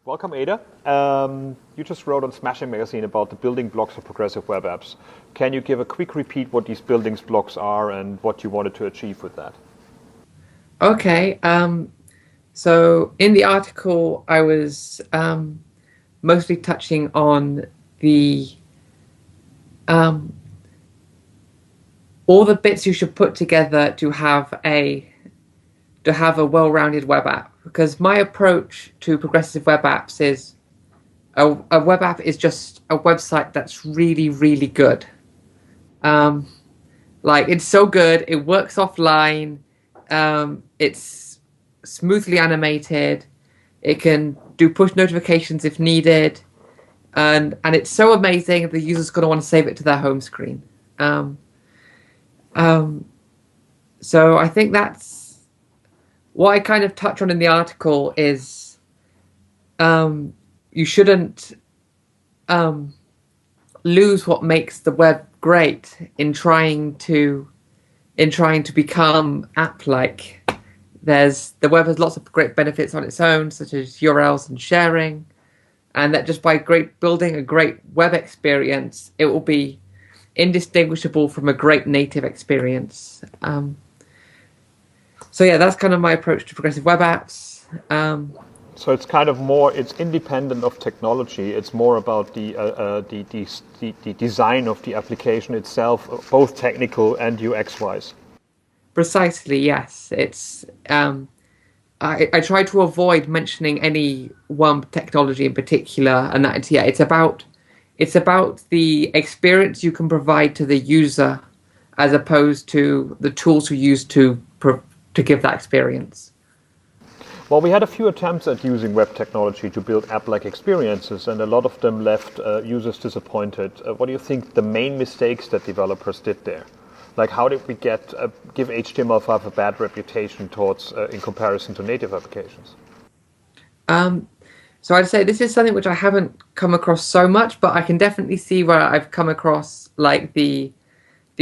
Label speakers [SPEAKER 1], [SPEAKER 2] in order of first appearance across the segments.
[SPEAKER 1] Welcome, Ada. You just wrote on Smashing Magazine about the building blocks of progressive web apps. Can you give a quick repeat what these building blocks are and what you wanted to achieve with that?
[SPEAKER 2] Okay. So in the article, I was mostly touching on the um, all the bits you should put together to have a well-rounded web app. Because my approach to progressive web apps is a web app is just a website that's really, really good. Um, like it's so good, it works offline. It's smoothly animated. It can do push notifications if needed, and it's so amazing the user's going to want to save it to their home screen. Um, um, so I think that's what I kind of touch on in the article is um, you shouldn't um, lose what makes the web great in trying to become app-like. The web has lots of great benefits on its own, such as URLs and sharing, and that just by building a great web experience, it will be indistinguishable from a great native experience. So yeah, that's kind of my approach to progressive web apps.
[SPEAKER 1] So it's kind of more, it's independent of technology. It's more about the design of the application itself, both technical and UX-wise.
[SPEAKER 2] Precisely, yes. I try to avoid mentioning any one technology in particular, and that yeah, it's about the experience you can provide to the user, as opposed to the tools you use to give that experience.
[SPEAKER 1] Well, we had a few attempts at using web technology to build app-like experiences, and a lot of them left users disappointed. What do you think the main mistakes that developers did there? Like, how did we give HTML5 a bad reputation towards in comparison to native applications?
[SPEAKER 2] Um, so I'd say this is something which I haven't come across so much, but I can definitely see where I've come across like the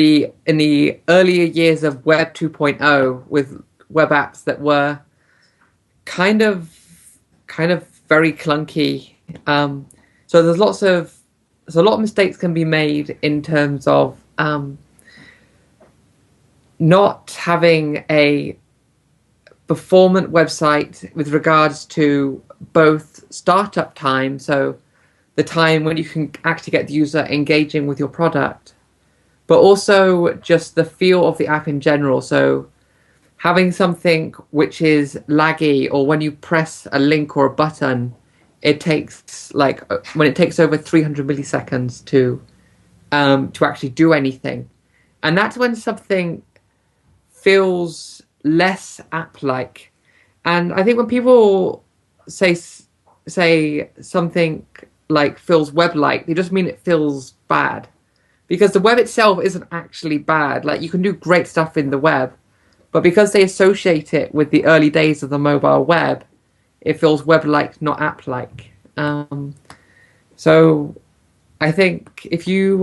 [SPEAKER 2] in the earlier years of Web 2.0 with web apps that were kind of kind of very clunky. So there's a lot of mistakes can be made in terms of not having a performant website with regards to both startup time, so the time when you can actually get the user engaging with your product, but also just the feel of the app in general. So having something which is laggy, or when you press a link or a button, it takes when it takes over 300 milliseconds to actually do anything, and that's when something feels less app-like. And I think when people say say something like feels web-like, they just mean it feels bad, because the web itself isn't actually bad. Like, you can do great stuff in the web, but because they associate it with the early days of the mobile web, it feels web-like, not app-like. So I think if you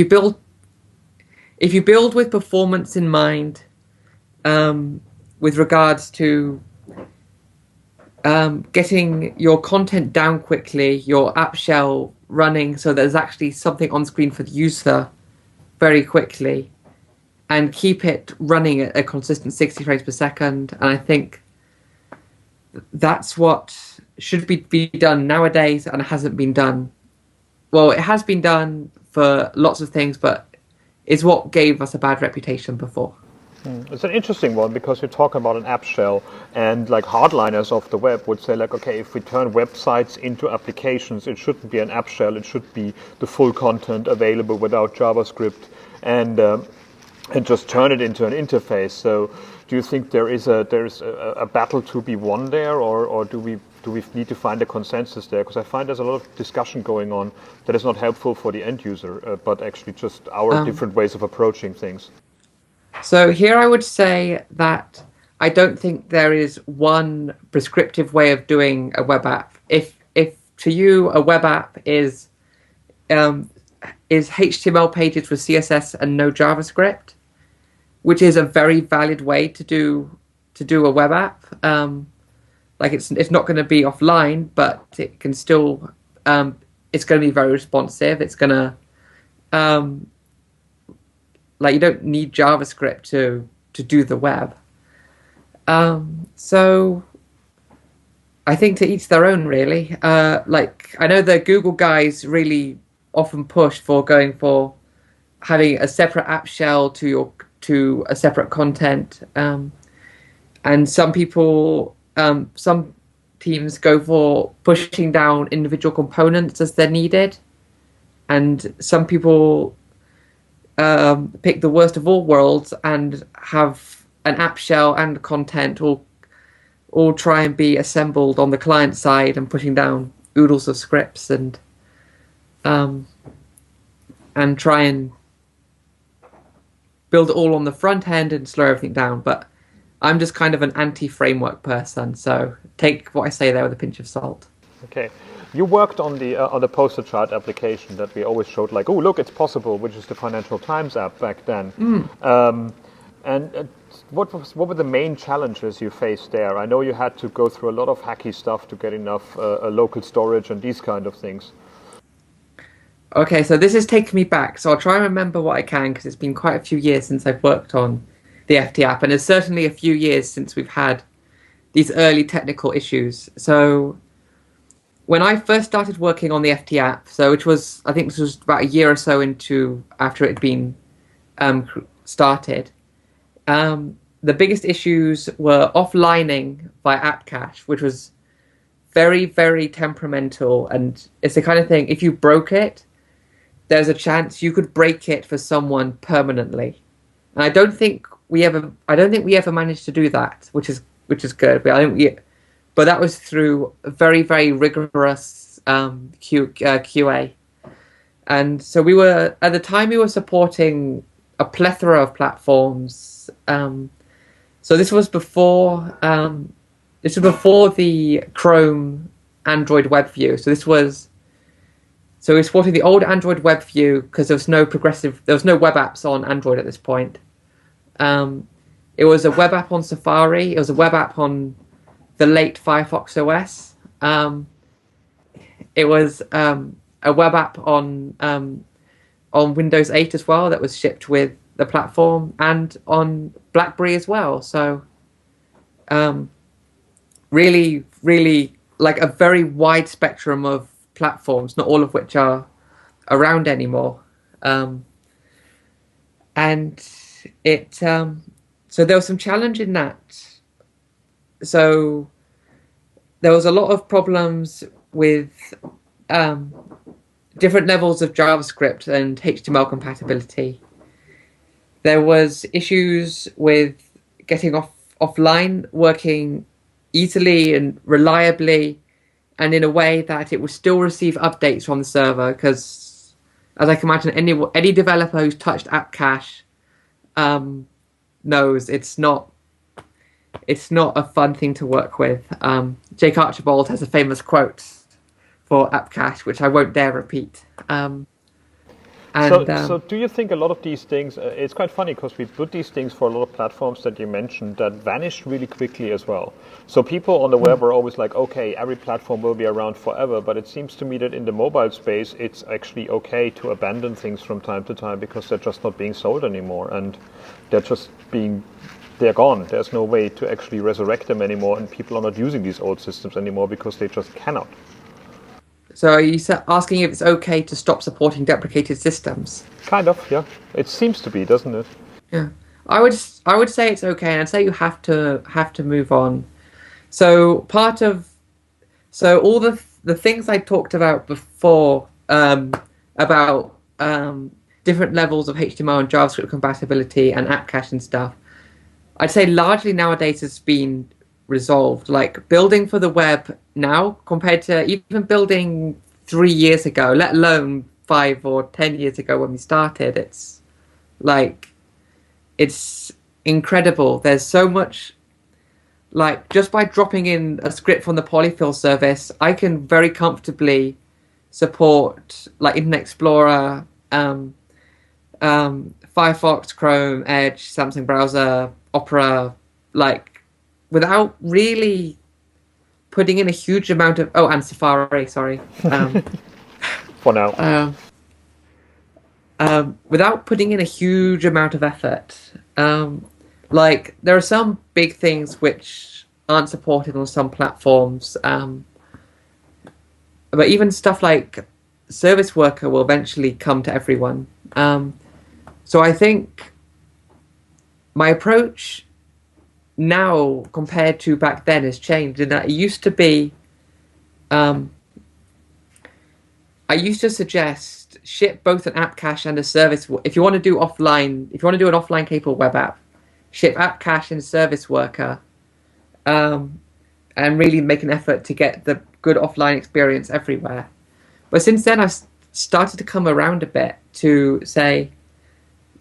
[SPEAKER 2] build with performance in mind, with regards to getting your content down quickly, your app shell running so there's actually something on screen for the user very quickly, and keep it running at a consistent 60 frames per second. And I think that's what should be done nowadays, and it hasn't been done. Well, it has been done for lots of things, but it's what gave us a bad reputation before.
[SPEAKER 1] It's an interesting one because you talk about an app shell, and like hardliners of the web would say like, okay, if we turn websites into applications, it shouldn't be an app shell. It should be the full content available without JavaScript, and just turn it into an interface. So, do you think there's a battle to be won there, or do we need to find a consensus there? Because I find there's a lot of discussion going on that is not helpful for the end user, but actually just our
[SPEAKER 2] Um,
[SPEAKER 1] different ways of approaching things.
[SPEAKER 2] so here I would say that I don't think there is one prescriptive way of doing a web app. If to you a web app um, is HTML pages with CSS and no JavaScript, which is a very valid way to do a web app. like it's not going to be offline, but it can still it's going to be very responsive. It's going to like you don't need JavaScript to do the web. So I think to each their own, really. Like I know the Google guys really often push for going for having a separate app shell to a separate content, and some people, some teams go for pushing down individual components as they're needed, and some people pick the worst of all worlds and have an app shell and content all try and be assembled on the client side and pushing down oodles of scripts and try and build it all on the front end and slow everything down. But I'm just kind of an anti-framework person, so take what I say there with a pinch of salt.
[SPEAKER 1] Okay. You worked on the poster chart application that we always showed, like, oh, look, it's possible, which is the Financial Times app back then. And what were the main challenges you faced there? I know you had to go through a lot of hacky stuff to get enough local storage and these kind of things.
[SPEAKER 2] Okay, so this is taking me back. So I'll try and remember what I can, because it's been quite a few years since I've worked on the FT app, and it's certainly a few years since we've had these early technical issues. So when I first started working on the FT app, so which was, I think this was about a year or so into after it had been started, the biggest issues were offlining by app cache, which was very, very temperamental, and it's the kind of thing, if you broke it, there's a chance you could break it for someone permanently. And I don't think we ever managed to do that, which is good. But that was through a very, very rigorous QA. And so we were, at the time, we were supporting a plethora of platforms. So this was before the Chrome Android web view. So we're supporting the old Android web view because there was no web apps on Android at this point. It was a web app on Safari. It was a web app on the late Firefox OS. It was a web app on Windows 8 as well that was shipped with the platform, and on BlackBerry as well. So really, really like a very wide spectrum of platforms, not all of which are around anymore. And it so there was some challenge in that. So there was a lot of problems with different levels of JavaScript and HTML compatibility. There was issues with getting offline, working easily and reliably, and in a way that it would still receive updates from the server, because as I can imagine, any developer who's touched app cache knows it's not a fun thing to work with. Jake Archibald has a famous quote for app cache, which I won't dare repeat.
[SPEAKER 1] So do you think a lot of these things, it's quite funny because we put these things for a lot of platforms that you mentioned that vanished really quickly as well. So people on the web are always like, okay, every platform will be around forever, but it seems to me that in the mobile space, it's actually okay to abandon things from time to time because they're just not being sold anymore, and they're gone. There's no way to actually resurrect them anymore, and people are not using these old systems anymore because they just cannot.
[SPEAKER 2] So are you asking if it's okay to stop supporting deprecated systems?
[SPEAKER 1] Kind of, yeah. It seems to be, doesn't it?
[SPEAKER 2] Yeah, I would say it's okay, and I'd say you have to move on. So all the things I talked about before about different levels of HTML and JavaScript compatibility and app cache and stuff, I'd say largely nowadays has been resolved. Like building for the web now compared to even building 3 years ago, let alone 5 or 10 years ago when we started, it's incredible. There's so much, like just by dropping in a script from the Polyfill service, I can very comfortably support like Internet Explorer, Firefox, Chrome, Edge, Samsung browser, Opera, like without really putting in a huge amount of and Safari, sorry.
[SPEAKER 1] For now.
[SPEAKER 2] Without putting in a huge amount of effort. Like, there are some big things which aren't supported on some platforms, but even stuff like Service Worker will eventually come to everyone. So I think my approach now compared to back then has changed in that it used to be, I used to suggest ship both an app cache and a service. If you want to do an offline capable web app, ship app cache and service worker, and really make an effort to get the good offline experience everywhere. But since then, I've started to come around a bit to say,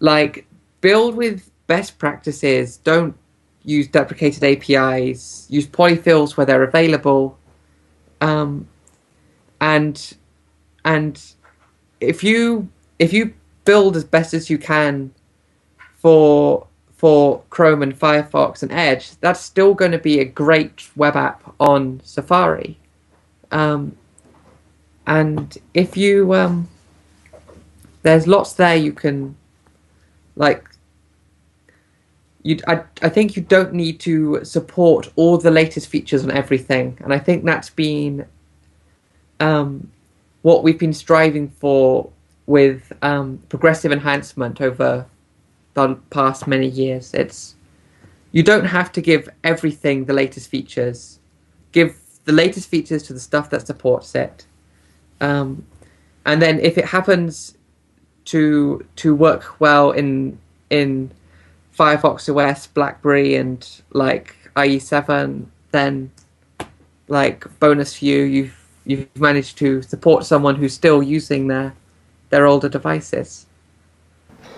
[SPEAKER 2] like, build with best practices. Don't use deprecated APIs. Use polyfills where they're available. And if you build as best as you can for Chrome and Firefox and Edge, that's still going to be a great web app on Safari. And if you there's lots there you can, like, I think you don't need to support all the latest features on everything, and I think that's been what we've been striving for with progressive enhancement over the past many years. You don't have to give everything the latest features. Give the latest features to the stuff that supports it, and then if it happens to work well in Firefox OS, BlackBerry, and like IE7, then, like, bonus for you, you've managed to support someone who's still using their older devices.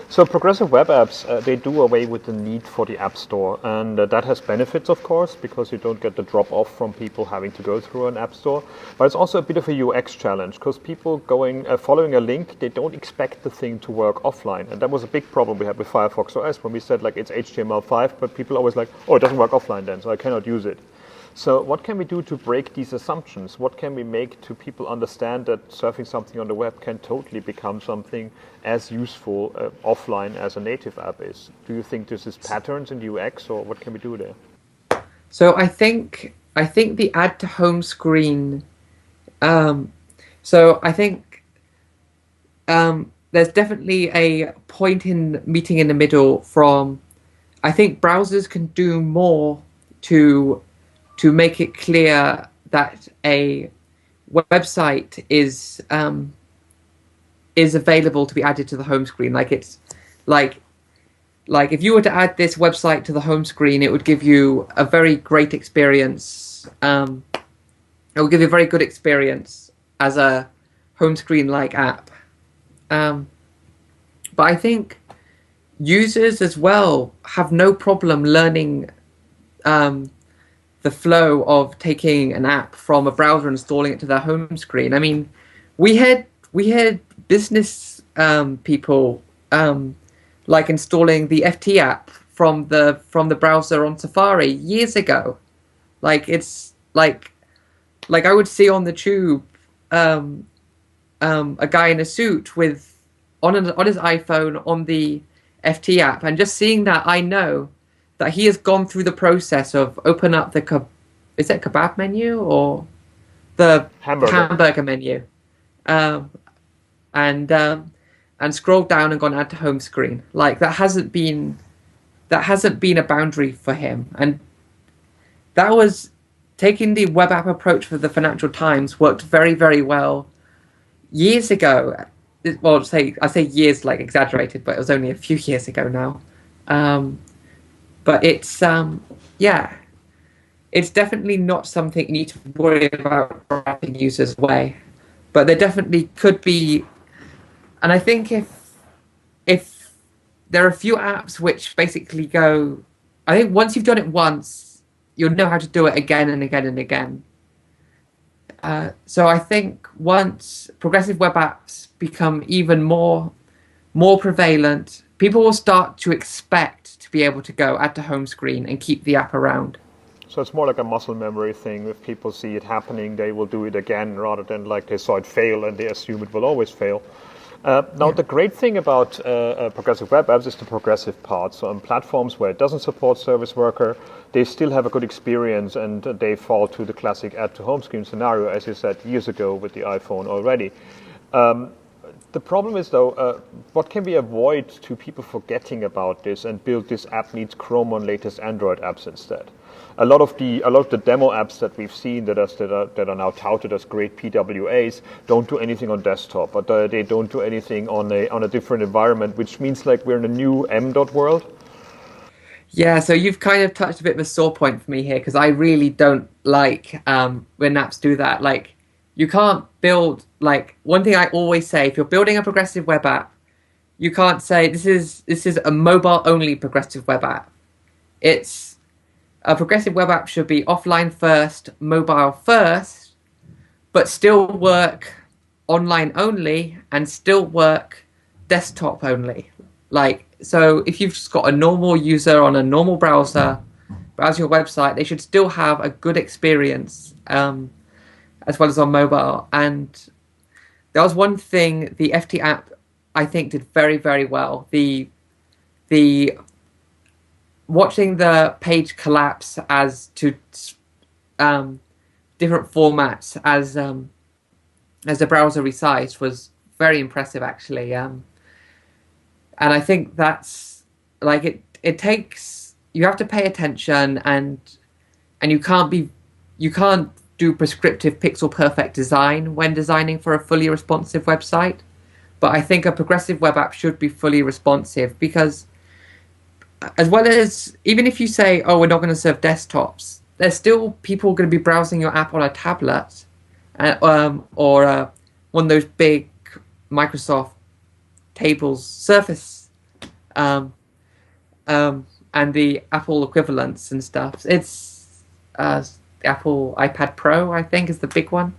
[SPEAKER 1] So progressive web apps, they do away with the need for the App Store, and that has benefits, of course, because you don't get the drop-off from people having to go through an App Store. But it's also a bit of a UX challenge, because people following a link, they don't expect the thing to work offline. And that was a big problem we had with Firefox OS, when we said, like, it's HTML5, but people always like, oh, it doesn't work offline then, so I cannot use it. So what can we do to break these assumptions? What can we make to people understand that surfing something on the web can totally become something as useful offline as a native app is? Do you think this is patterns in UX, or what can we do there?
[SPEAKER 2] So I think the add to home screen. So I think there's definitely a point in meeting in the middle from. I think browsers can do more to make it clear that a website is available to be added to the home screen. Like, it's like if you were to add this website to the home screen, it would give you a very great experience. It will give you a very good experience as a home screen like app. But I think users as well have no problem learning the flow of taking an app from a browser and installing it to their home screen. I mean, we had business people like installing the FT app from the browser on Safari years ago. Like, it's like I would see on the tube a guy in a suit with on his iPhone on the FT app, and just seeing that, I know that he has gone through the process of open up the kebab menu or the hamburger menu, and scrolled down and gone add to home screen. Like, that hasn't been a boundary for him, and that was taking the web app approach for the Financial Times worked very, very well years ago. Well, I say years, like, exaggerated, but it was only a few years ago now. But it's it's definitely not something you need to worry about wrapping users away. But there definitely could be, and I think if there are a few apps which basically go, I think once you've done it once, you'll know how to do it again and again and again. So I think once progressive web apps become even more prevalent, people will start to expect to be able to go add to home screen and keep the app around.
[SPEAKER 1] So it's more like a muscle memory thing. If people see it happening, they will do it again rather than like they saw it fail and they assume it will always fail. Now, the great thing about progressive web apps is the progressive part. So on platforms where it doesn't support Service Worker, they still have a good experience and they fall to the classic add to home screen scenario, as you said years ago with the iPhone already. The problem is, though, what can we avoid to people forgetting about this and build this app needs Chrome on latest Android apps instead? A lot of the demo apps that we've seen that are now touted as great PWAs don't do anything on desktop, but they don't do anything on a different environment, which means like we're in a new M.dot world.
[SPEAKER 2] Yeah, so you've kind of touched a bit of a sore point for me here because I really don't like when apps do that. Like, you can't build, like, one thing I always say, if you're building a progressive web app, you can't say this is a mobile only progressive web app. It's a progressive web app should be offline first, mobile first, but still work online only and still work desktop only. Like, so if you've just got a normal user on a normal browser, browse your website, they should still have a good experience as well as on mobile. And there was one thing the FT app I think did very, very well. The watching the page collapse as to different formats as the browser resized was very impressive, actually. And I think that's like it takes, you have to pay attention and you can't do prescriptive pixel perfect design when designing for a fully responsive website. But I think a progressive web app should be fully responsive because, as well as, even if you say, oh, we're not going to serve desktops, there's still people going to be browsing your app on a tablet or one of those big Microsoft tables, Surface, and the Apple equivalents and stuff. It's the Apple iPad Pro, I think, is the big one.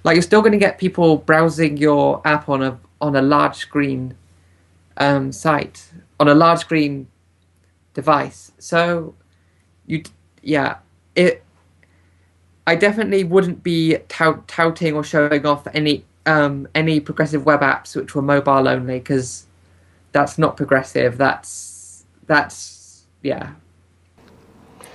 [SPEAKER 2] Like, you're still going to get people browsing your app on a large screen site, on a large screen device. So I definitely wouldn't be touting or showing off any progressive web apps which were mobile only, because that's not progressive. That's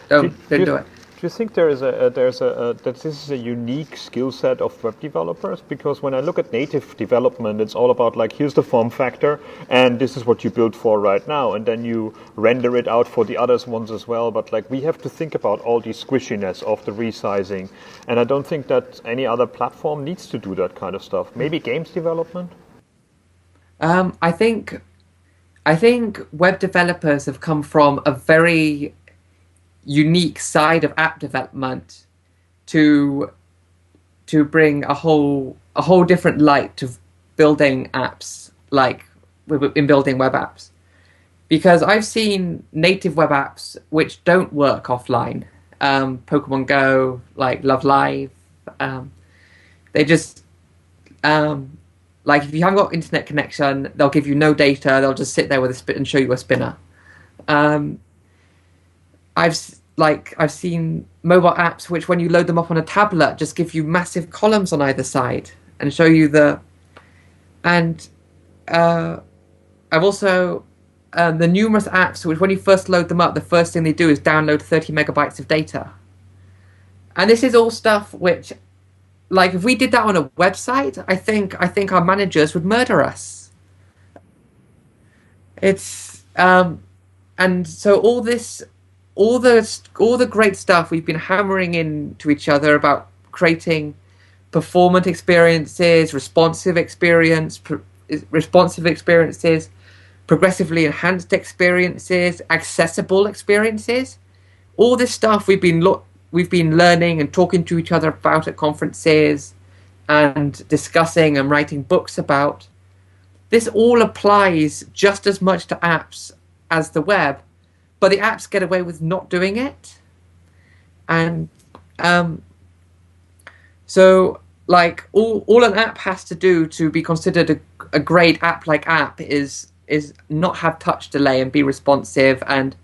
[SPEAKER 2] don't do it.
[SPEAKER 1] Do you think that this is a unique skill set of web developers? Because when I look at native development, it's all about like, here's the form factor, and this is what you built for right now, and then you render it out for the others ones as well. But like, we have to think about all the squishiness of the resizing, and I don't think that any other platform needs to do that kind of stuff. Maybe games development.
[SPEAKER 2] I think web developers have come from a very unique side of app development to bring a whole different light to building apps, like in building web apps, because I've seen native web apps which don't work offline. Pokemon Go, like Love Live, they just like, if you haven't got internet connection, they'll give you no data. They'll just sit there with a spin and show you a spinner. I've seen mobile apps which, when you load them up on a tablet, just give you massive columns on either side and show you and I've also the numerous apps which, when you first load them up, the first thing they do is download 30 megabytes of data. And this is all stuff which, like, if we did that on a website, I think our managers would murder us. It's and so all the great stuff we've been hammering into each other about creating performant experiences, responsive experiences, progressively enhanced experiences, accessible experiences. All this stuff we've been learning and talking to each other about at conferences and discussing and writing books about. This all applies just as much to apps as the web, but the apps get away with not doing it. And so, like, all an app has to do to be considered a great app-like app is not have touch delay and be responsive and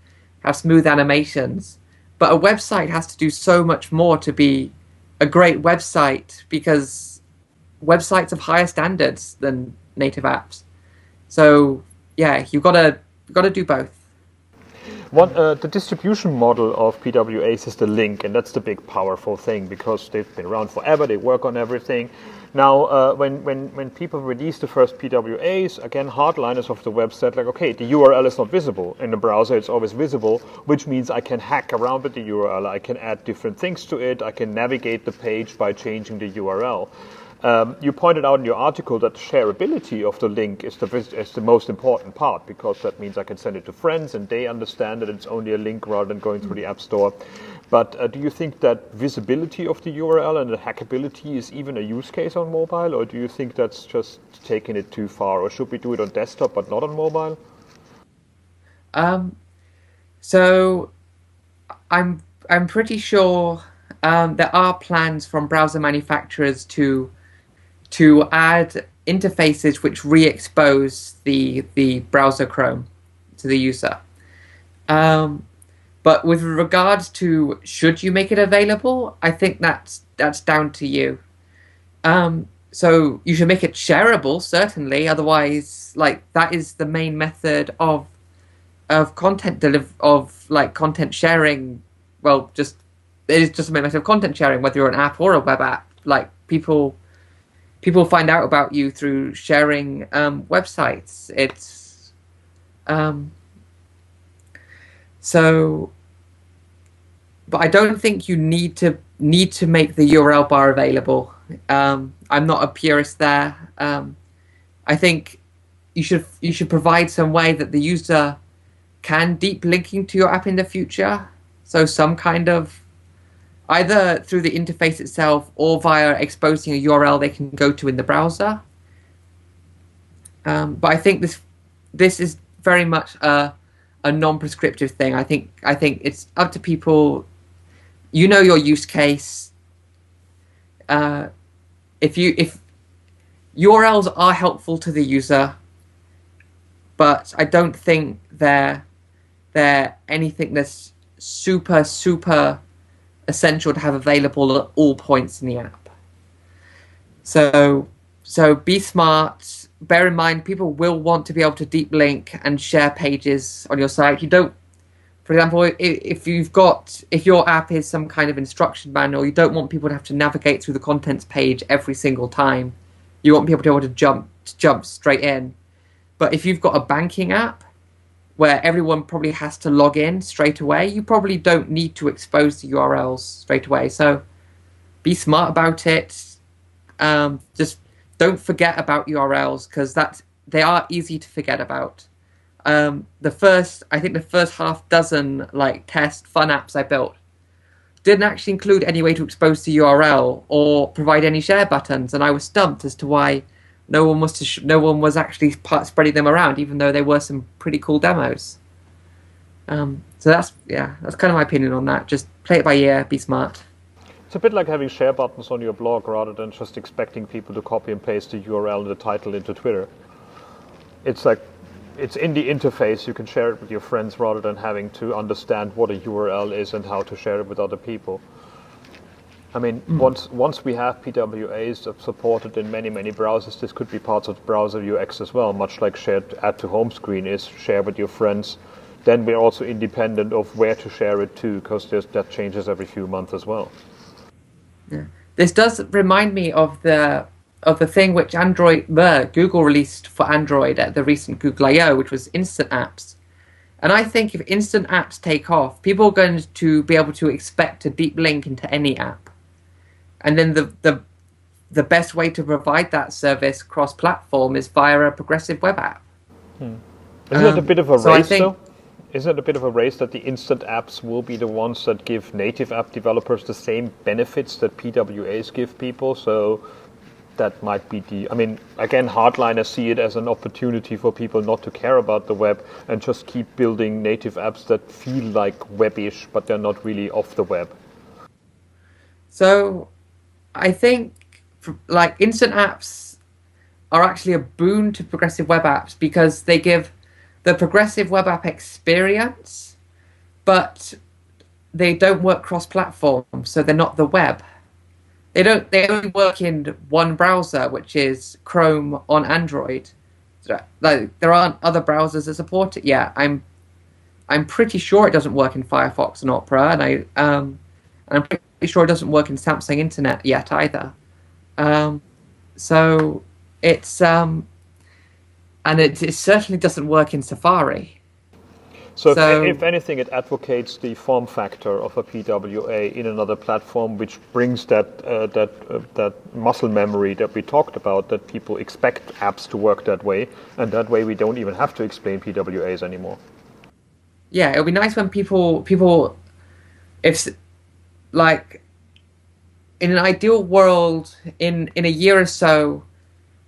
[SPEAKER 2] have smooth animations But a website has to do so much more to be a great website, because websites have higher standards than native apps. So yeah, you've got to do both.
[SPEAKER 1] The distribution model of PWAs is the link, and that's the big powerful thing, because they've been around forever, they work on everything. Now, when people released the first PWAs, again, hardliners of the web said, like, okay, the URL is not visible. In the browser, it's always visible, which means I can hack around with the URL, I can add different things to it, I can navigate the page by changing the URL. You pointed out in your article that the shareability of the link is the most important part, because that means I can send it to friends and they understand that it's only a link rather than going through the App Store. But do you think that visibility of the URL and the hackability is even a use case on mobile, or do you think that's just taking it too far, or should we do it on desktop but not on mobile?
[SPEAKER 2] So I'm pretty sure there are plans from browser manufacturers to add interfaces which re-expose the browser Chrome to the user. But with regards to should you make it available, I think that's down to you. So you should make it shareable, certainly. Otherwise, like, that is the main method of content content sharing. Well, it is just a main method of content sharing, whether you're an app or a web app. Like, people find out about you through sharing websites. It's but I don't think you need to make the URL bar available. I'm not a purist there. I think you should provide some way that the user can deep linking to your app in the future. So some kind of, either through the interface itself or via exposing a URL they can go to in the browser. But I think this is very much a non-prescriptive thing. I think it's up to people. You know your use case. If URLs are helpful to the user, but I don't think they're anything that's super essential to have available at all points in the app. So be smart. Bear in mind, people will want to be able to deep link and share pages on your site. You don't, for example, if your app is some kind of instruction manual, you don't want people to have to navigate through the contents page every single time. You want people to be able to jump straight in. But if you've got a banking app where everyone probably has to log in straight away, you probably don't need to expose the URLs straight away. So be smart about it. Just don't forget about URLs, because they are easy to forget about. The first half dozen test fun apps I built didn't actually include any way to expose the URL or provide any share buttons, and I was stumped as to why no one was actually spreading them around, even though they were some pretty cool demos. So that's kind of my opinion on that. Just play it by ear, be smart.
[SPEAKER 1] It's a bit like having share buttons on your blog rather than just expecting people to copy and paste the URL and the title into Twitter. It's like, it's in the interface, you can share it with your friends rather than having to understand what a URL is and how to share it with other people. I mean, once we have PWAs supported in many browsers, this could be parts of the browser UX as well, much like shared add to home screen is share with your friends. Then we're also independent of where to share it to, because that changes every few months as well.
[SPEAKER 2] Yeah. This does remind me of the thing which Google released for Android at the recent Google I/O, which was instant apps. And I think if instant apps take off, people are going to be able to expect a deep link into any app. And then the best way to provide that service cross-platform is via a progressive web app.
[SPEAKER 1] Isn't it a bit of a race, though? Isn't it a bit of a race that the instant apps will be the ones that give native app developers the same benefits that PWAs give people? So that might be again, hardliners see it as an opportunity for people not to care about the web and just keep building native apps that feel like web-ish, but they're not really off the web.
[SPEAKER 2] So I think instant apps are actually a boon to progressive web apps, because they give the progressive web app experience, but they don't work cross-platform, so they're not the web. They only work in one browser, which is Chrome on Android. Like, there aren't other browsers that support it yet. I'm pretty sure it doesn't work in Firefox and Opera, and I'm pretty sure it doesn't work in Samsung Internet yet either. So it's and it certainly doesn't work in Safari.
[SPEAKER 1] So,
[SPEAKER 2] So
[SPEAKER 1] if anything, it advocates the form factor of a PWA in another platform, which brings that muscle memory that we talked about, that people expect apps to work that way, and that way we don't even have to explain PWAs anymore.
[SPEAKER 2] yeah, it'll be nice when people if like in an ideal world in a year or so,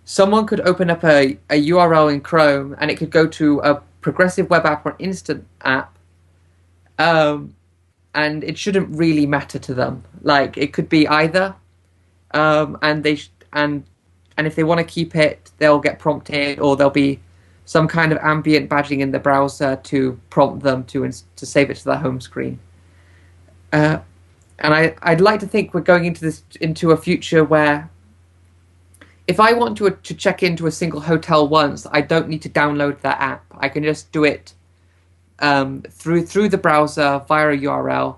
[SPEAKER 2] someone could open up a URL in Chrome and it could go to a progressive web app or an instant app, and it shouldn't really matter to them. Like, it could be either, and if they want to keep it, they'll get prompted, or there'll be some kind of ambient badging in the browser to prompt them to save it to their home screen. And I'd like to think we're going into a future where if I want to check into a single hotel once, I don't need to download that app. I can just do it through the browser via a URL.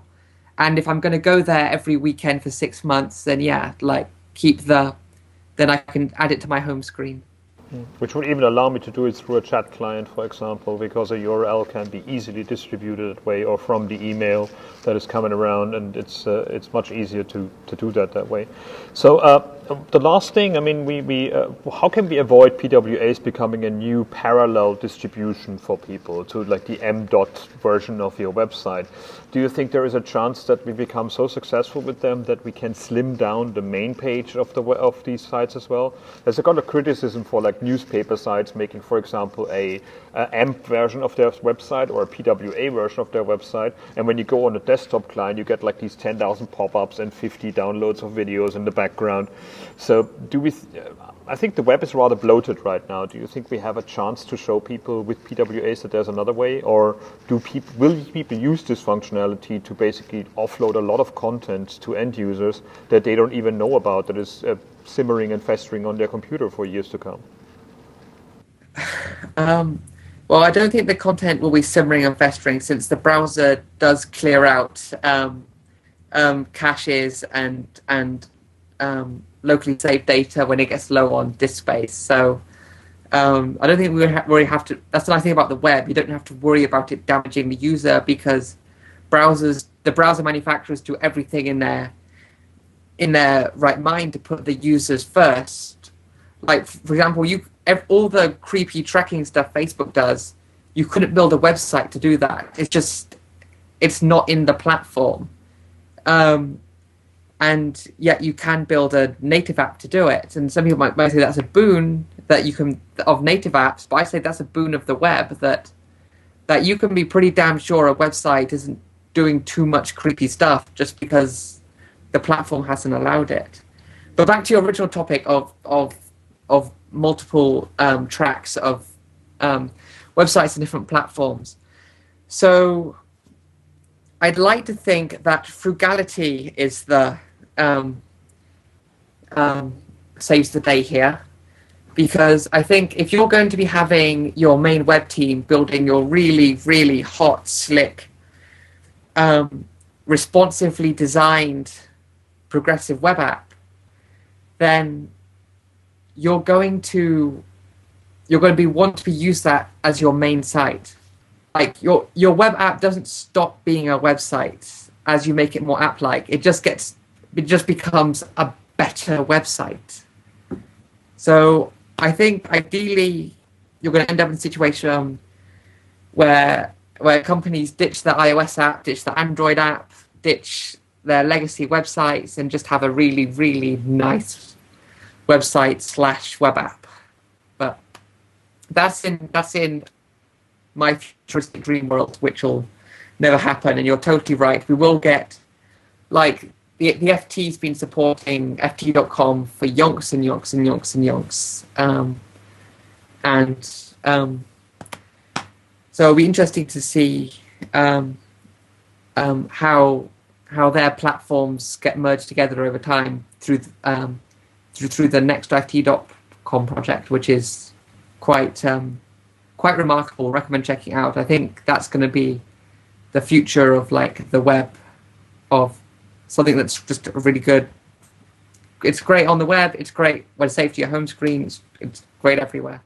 [SPEAKER 2] And if I'm going to go there every weekend for 6 months, then yeah, like then I can add it to my home screen.
[SPEAKER 1] Which would even allow me to do it through a chat client, for example, because a URL can be easily distributed that way, or from the email that is coming around, and it's much easier to do that way. So the last thing, I mean, we how can we avoid PWAs becoming a new parallel distribution for people to like the M.dot version of your website? Do you think there is a chance that we become so successful with them that we can slim down the main page of these sites as well? There's a lot of criticism for like newspaper sites making, for example, a AMP version of their website or a PWA version of their website, and when you go on a desktop client, you get like these 10,000 pop-ups and 50 downloads of videos in the background. So I think the web is rather bloated right now. Do you think we have a chance to show people with PWAs that there's another way, or will people use this functionality to basically offload a lot of content to end users that they don't even know about, that is simmering and festering on their computer for years to come?
[SPEAKER 2] Well, I don't think the content will be simmering and festering, since the browser does clear out caches and locally saved data when it gets low on disk space. So I don't think we really have to. That's the nice thing about the web. You don't have to worry about it damaging the user, because the browser manufacturers do everything in their right mind to put the users first. Like, for example, all the creepy tracking stuff Facebook does, you couldn't build a website to do that. It's not in the platform. And yet you can build a native app to do it. And some people might say that's a boon that you can of native apps, but I say that's a boon of the web, that you can be pretty damn sure a website isn't doing too much creepy stuff just because the platform hasn't allowed it. But back to your original topic of multiple tracks of websites and different platforms. So I'd like to think that frugality is the saves the day here, because I think if you're going to be having your main web team building your really, really hot, slick, responsively designed progressive web app, then you're going to want to use that as your main site. Like, your web app doesn't stop being a website as you make it more app-like. It just becomes a better website. So I think ideally you're going to end up in a situation where companies ditch their iOS app, ditch the Android app, ditch their legacy websites, and just have a really, really nice website/web app. But that's in my futuristic dream world, which will never happen. And you're totally right. We will get, like, the FT's been supporting FT.com for yonks and yonks and yonks and yonks. So it'll be interesting to see how their platforms get merged together over time through the nextIT.com project, which is quite remarkable. Recommend checking out. I think that's going to be the future of like the web, of something that's just really good. It's great on the web. It's great when it's safe to your home screen. It's great everywhere.